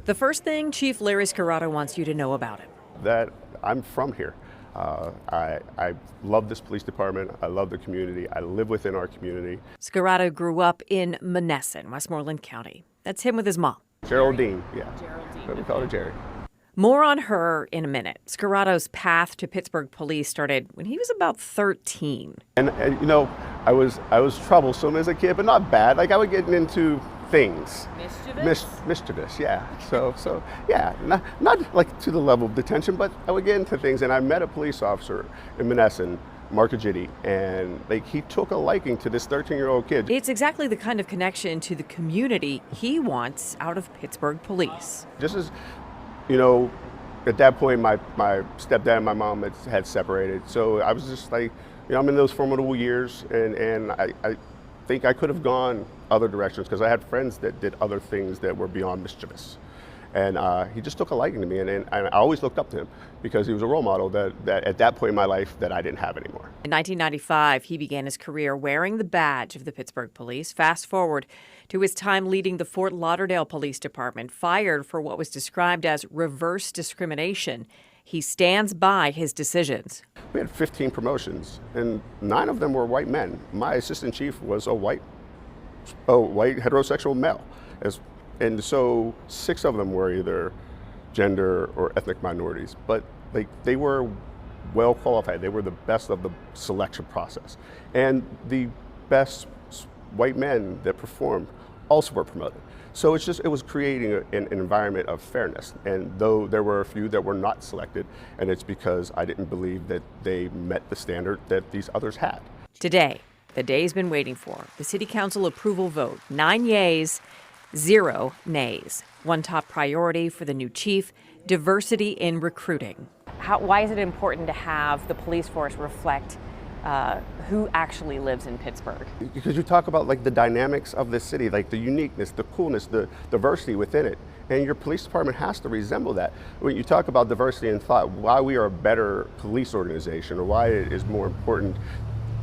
The first thing Chief Larry Scirotto wants you to know about him. That I'm from here. I love this police department. I love the community. I live within our community. Scirotto grew up in Monessen, Westmoreland County. That's him with his mom. Geraldine, yeah. Geraldine. We call her Jerry. More on her in a minute. Scirotto's path to Pittsburgh police started when he was about 13. And you know, I was troublesome as a kid, but not bad. Like I would get into things. Mischievous, yeah. So yeah, not like to the level of detention, but I would get into things. And I met a police officer in Monessen, Mark Agidi, and like he took a liking to this 13-year-old kid. It's exactly the kind of connection to the community he wants out of Pittsburgh police. Just as, you know, at that point, my stepdad and my mom had separated. So I was just like, you know, I'm in those formidable years, and I think I could have gone other directions because I had friends that did other things that were beyond mischievous. And he just took a liking to me, and I always looked up to him because he was a role model that at that point in my life that I didn't have anymore. In 1995, he began his career wearing the badge of the Pittsburgh Police. Fast forward to his time leading the Fort Lauderdale Police Department, fired for what was described as reverse discrimination. He stands by his decisions. We had 15 promotions, and 9 of them were white men. My assistant chief was a white heterosexual male. And so 6 of them were either gender or ethnic minorities, but they were well qualified. They were the best of the selection process. And the best white men that performed also were promoted. So it was creating an environment of fairness. And though there were a few that were not selected, and it's because I didn't believe that they met the standard that these others had. Today, the day's been waiting for, the City Council approval vote. 9 yeas, 0 nays. One top priority for the new chief, diversity in recruiting. Why is it important to have the police force reflect who actually lives in Pittsburgh? Because you talk about like the dynamics of the city, like the uniqueness, the coolness, the diversity within it. And your police department has to resemble that. When you talk about diversity in thought, why we are a better police organization, or why it is more important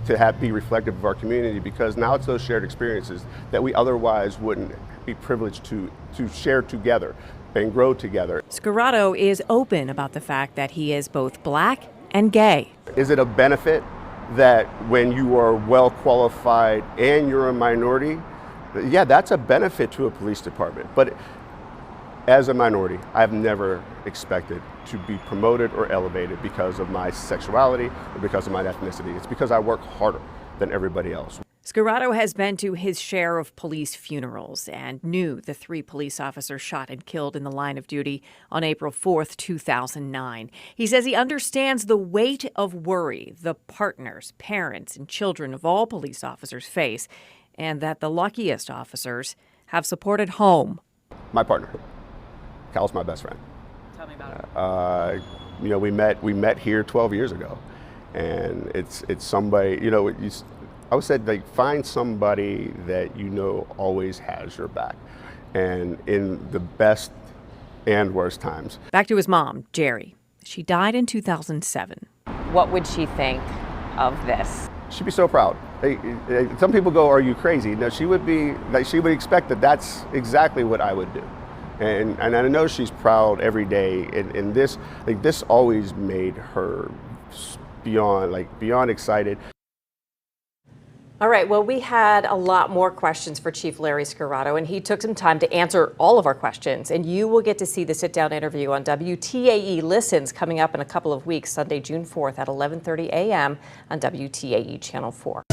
to be reflective of our community, because now it's those shared experiences that we otherwise wouldn't be privileged to share together and grow together. Scirotto is open about the fact that he is both black and gay. Is it a benefit that when you are well qualified and you're a minority? Yeah, that's a benefit to a police department. But as a minority, I've never expected to be promoted or elevated because of my sexuality or because of my ethnicity. It's because I work harder than everybody else. Scirotto has been to his share of police funerals and knew the 3 police officers shot and killed in the line of duty on April 4th, 2009. He says he understands the weight of worry the partners, parents, and children of all police officers face, and that the luckiest officers have supported home. My partner, Cal's my best friend. Tell me about it. You know, we met here 12 years ago, and it's somebody, you know, I would say, like, find somebody that you know always has your back, and in the best and worst times. Back to his mom, Jerry. She died in 2007. What would she think of this? She'd be so proud. Some people go, "Are you crazy?" No, she would be like, she would expect that that's exactly what I would do. And I know she's proud every day, and this always made her beyond excited. All right, well, we had a lot more questions for Chief Larry Scirotto, and he took some time to answer all of our questions. And you will get to see the sit-down interview on WTAE Listens coming up in a couple of weeks, Sunday, June 4th at 11:30 a.m. on WTAE Channel 4.